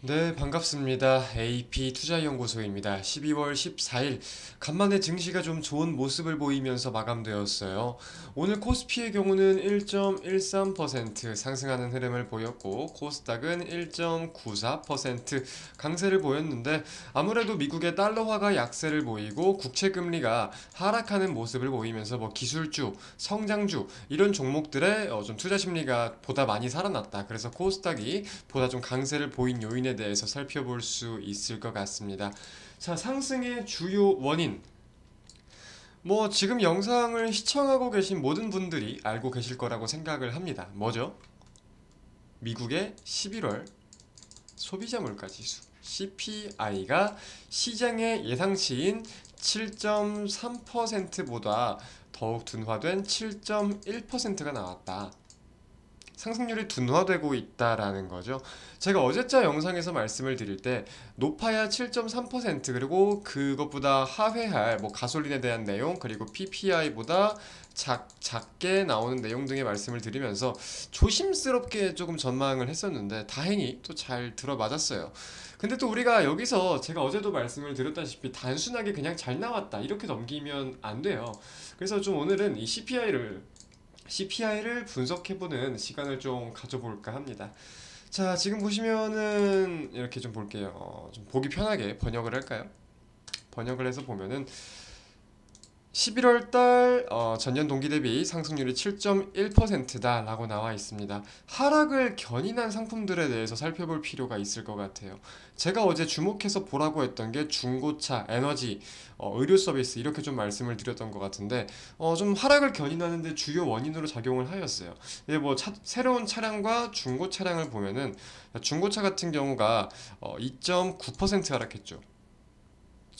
네, 반갑습니다. AP투자연구소입니다. 12월 14일 간만에 증시가 좀 좋은 모습을 보이면서 마감되었어요. 오늘 코스피의 경우는 1.13% 상승하는 흐름을 보였고 코스닥은 1.94% 강세를 보였는데 아무래도 미국의 달러화가 약세를 보이고 국채금리가 하락하는 모습을 보이면서 기술주, 성장주 이런 종목들의 좀 투자 심리가 보다 많이 살아났다. 그래서 코스닥이 보다 좀 강세를 보인 요인에 대해서 살펴볼 수 있을 것 같습니다. 자, 상승의 주요 원인. 지금 영상을 시청하고 계신 모든 분들이 알고 계실 거라고 생각을 합니다. 뭐죠? 미국의 11월 소비자 물가 지수 CPI가 시장의 예상치인 7.3%보다 더욱 둔화된 7.1%가 나왔다. 상승률이 둔화되고 있다라는 거죠. 제가 어제자 영상에서 말씀을 드릴 때 높아야 7.3% 그리고 그것보다 하회할 가솔린에 대한 내용 그리고 PPI보다 작게 나오는 내용 등의 말씀을 드리면서 조심스럽게 조금 전망을 했었는데 다행히 또 잘 들어맞았어요. 근데 또 우리가 여기서 제가 어제도 말씀을 드렸다시피 단순하게 그냥 잘 나왔다 이렇게 넘기면 안 돼요. 그래서 좀 오늘은 이 CPI를 분석해보는 시간을 좀 가져볼까 합니다. 자, 지금 보시면은 이렇게 좀 볼게요. 좀 보기 편하게 번역을 할까요? 번역을 해서 보면은 11월 달 전년 동기 대비 상승률이 7.1%다 라고 나와 있습니다. 하락을 견인한 상품들에 대해서 살펴볼 필요가 있을 것 같아요. 제가 어제 주목해서 보라고 했던 게 중고차, 에너지, 의료 서비스 이렇게 좀 말씀을 드렸던 것 같은데 좀 하락을 견인하는데 주요 원인으로 작용을 하였어요. 새로운 차량과 중고 차량을 보면은 중고차 같은 경우가 2.9% 하락했죠.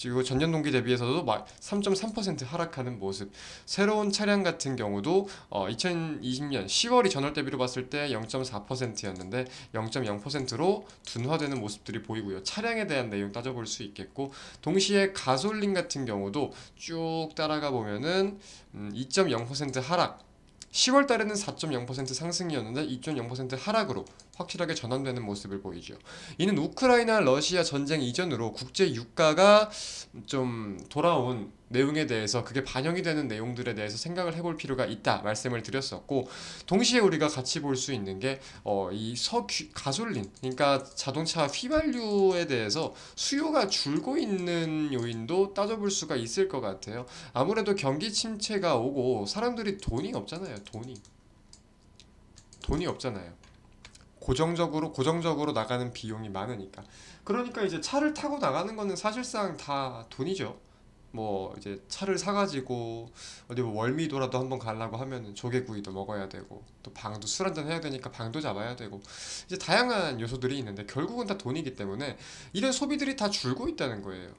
그리고 전년 동기 대비해서도 3.3% 하락하는 모습. 새로운 차량 같은 경우도 2020년 10월이 전월 대비로 봤을 때 0.4%였는데 0.0%로 둔화되는 모습들이 보이고요. 차량에 대한 내용 따져볼 수 있겠고 동시에 가솔린 같은 경우도 쭉 따라가 보면은 2.0% 하락. 10월 달에는 4.0% 상승이었는데 2.0% 하락으로 확실하게 전환되는 모습을 보이죠. 이는 우크라이나 러시아 전쟁 이전으로 국제 유가가 좀 돌아온 내용에 대해서 그게 반영이 되는 내용들에 대해서 생각을 해볼 필요가 있다 말씀을 드렸었고 동시에 우리가 같이 볼 수 있는 게 이 가솔린 그러니까 자동차 휘발유에 대해서 수요가 줄고 있는 요인도 따져볼 수가 있을 것 같아요. 아무래도 경기 침체가 오고 사람들이 돈이 없잖아요. 돈이 없잖아요. 고정적으로 나가는 비용이 많으니까. 그러니까 이제 차를 타고 나가는 거는 사실상 다 돈이죠. 이제 차를 사가지고 어디 월미도라도 한번 가려고 하면은 조개구이도 먹어야 되고 또 방도 술 한잔 해야 되니까 방도 잡아야 되고 이제 다양한 요소들이 있는데 결국은 다 돈이기 때문에 이런 소비들이 다 줄고 있다는 거예요.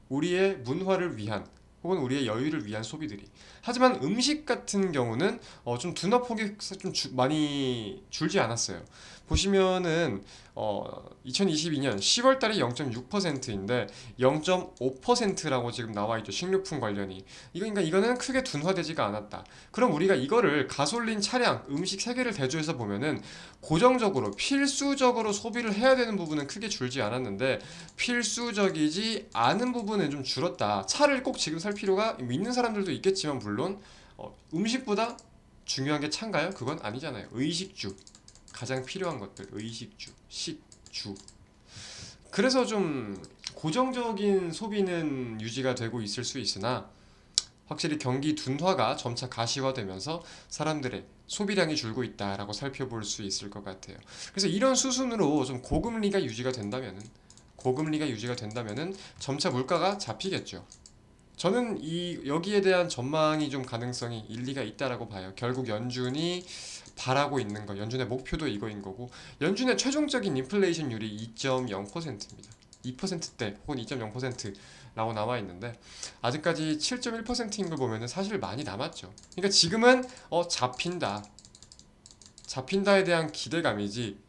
우리의 문화를 위한 혹은 우리의 여유를 위한 소비들이. 하지만 음식 같은 경우는 좀 둔화폭이 많이 줄지 않았어요. 보시면은 2022년 10월 달이 0.6%인데 0.5%라고 지금 나와 있죠. 식료품 관련이. 그러니까 이거는 크게 둔화되지가 않았다. 그럼 우리가 이거를 가솔린, 차량, 음식 세 개를 대조해서 보면은 고정적으로 필수적으로 소비를 해야 되는 부분은 크게 줄지 않았는데 필수적이지 않은 부분은 좀 줄었다. 차를 꼭 지금 살 필요가 있는 사람들도 있겠지만 물론 음식보다 중요한 게 차인가요? 그건 아니잖아요. 의식주. 가장 필요한 것들. 의식주, 식주. 그래서 좀 고정적인 소비는 유지가 되고 있을 수 있으나 확실히 경기 둔화가 점차 가시화되면서 사람들의 소비량이 줄고 있다라고 살펴볼 수 있을 것 같아요. 그래서 이런 수순으로 좀 고금리가 유지가 된다면은 점차 물가가 잡히겠죠. 저는 여기에 대한 전망이 좀 가능성이 일리가 있다라고 봐요. 결국 연준이 바라고 있는 거, 연준의 목표도 이거인 거고, 연준의 최종적인 인플레이션율이 2.0%입니다. 2%대 혹은 2.0%라고 나와 있는데 아직까지 7.1%인 걸 보면은 사실 많이 남았죠. 그러니까 지금은 잡힌다에 대한 기대감이지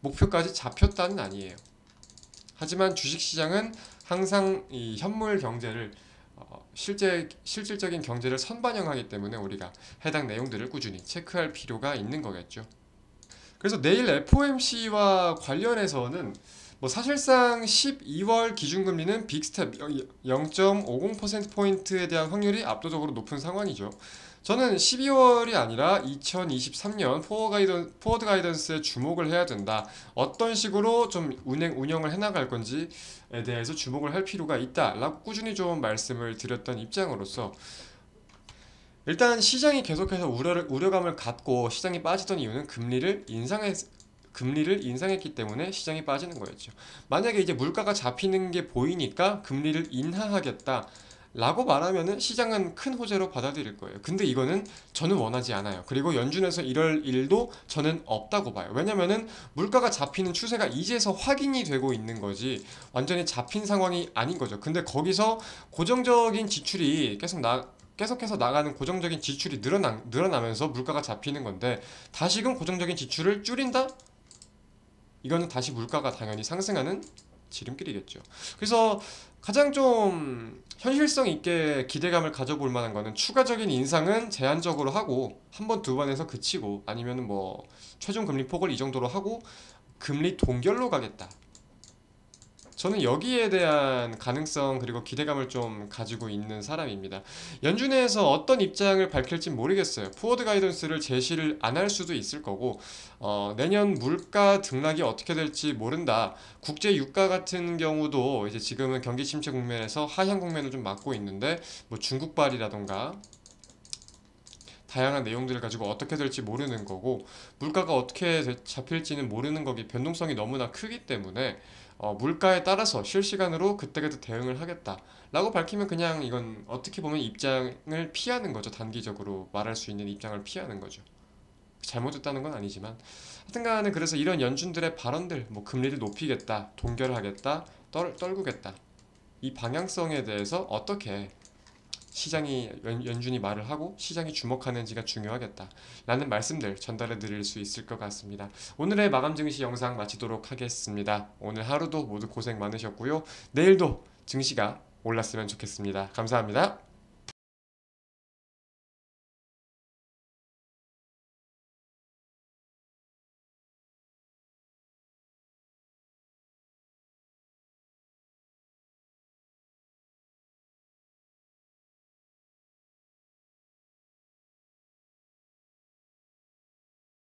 목표까지 잡혔다는 아니에요. 하지만 주식시장은 항상 이 현물 경제를 실질적인 경제를 선반영하기 때문에 우리가 해당 내용들을 꾸준히 체크할 필요가 있는 거겠죠. 그래서 내일 FOMC와 관련해서는 뭐 사실상 12월 기준금리는 빅스텝 0.50%포인트에 대한 확률이 압도적으로 높은 상황이죠. 저는 12월이 아니라 2023년 포워드 가이던스에 주목을 해야 된다. 어떤 식으로 좀 운영을 해나갈 건지에 대해서 주목을 할 필요가 있다라고 꾸준히 좀 말씀을 드렸던 입장으로서 일단 시장이 계속해서 우려감을 갖고 시장이 빠지던 이유는 금리를 인상했기 때문에 시장이 빠지는 거였죠. 만약에 이제 물가가 잡히는 게 보이니까 금리를 인하하겠다 라고 말하면은 시장은 큰 호재로 받아들일 거예요. 근데 이거는 저는 원하지 않아요. 그리고 연준에서 이럴 일도 저는 없다고 봐요. 왜냐면은 물가가 잡히는 추세가 이제서 확인이 되고 있는 거지 완전히 잡힌 상황이 아닌 거죠. 근데 거기서 고정적인 지출이 계속해서 나가는 고정적인 지출이 늘어나면서 물가가 잡히는 건데 다시금 고정적인 지출을 줄인다? 이거는 다시 물가가 당연히 상승하는 지름길이겠죠. 그래서 가장 좀 현실성 있게 기대감을 가져볼 만한 거는 추가적인 인상은 제한적으로 하고 한 번, 두 번에서 그치고 아니면 뭐 최종 금리 폭을 이 정도로 하고 금리 동결로 가겠다. 저는 여기에 대한 가능성 그리고 기대감을 좀 가지고 있는 사람입니다. 연준에서 어떤 입장을 밝힐지 모르겠어요. 포워드 가이던스를 제시를 안 할 수도 있을 거고 내년 물가 등락이 어떻게 될지 모른다. 국제 유가 같은 경우도 이제 지금은 경기 침체 국면에서 하향 국면을 좀 맞고 있는데 뭐 중국발이라던가 다양한 내용들을 가지고 어떻게 될지 모르는 거고 물가가 어떻게 잡힐지는 모르는 거기 변동성이 너무나 크기 때문에 물가에 따라서 실시간으로 그때그때 대응을 하겠다 라고 밝히면 그냥 이건 어떻게 보면 입장을 피하는 거죠. 단기적으로 말할 수 있는 입장을 피하는 거죠. 잘못했다는 건 아니지만 하여튼간에 그래서 이런 연준들의 발언들 뭐 금리를 높이겠다 동결하겠다 떨구겠다 이 방향성에 대해서 어떻게 시장이 연준이 말을 하고 시장이 주목하는지가 중요하겠다 라는 말씀들 전달해 드릴 수 있을 것 같습니다. 오늘의 마감 증시 영상 마치도록 하겠습니다. 오늘 하루도 모두 고생 많으셨고요. 내일도 증시가 올랐으면 좋겠습니다. 감사합니다.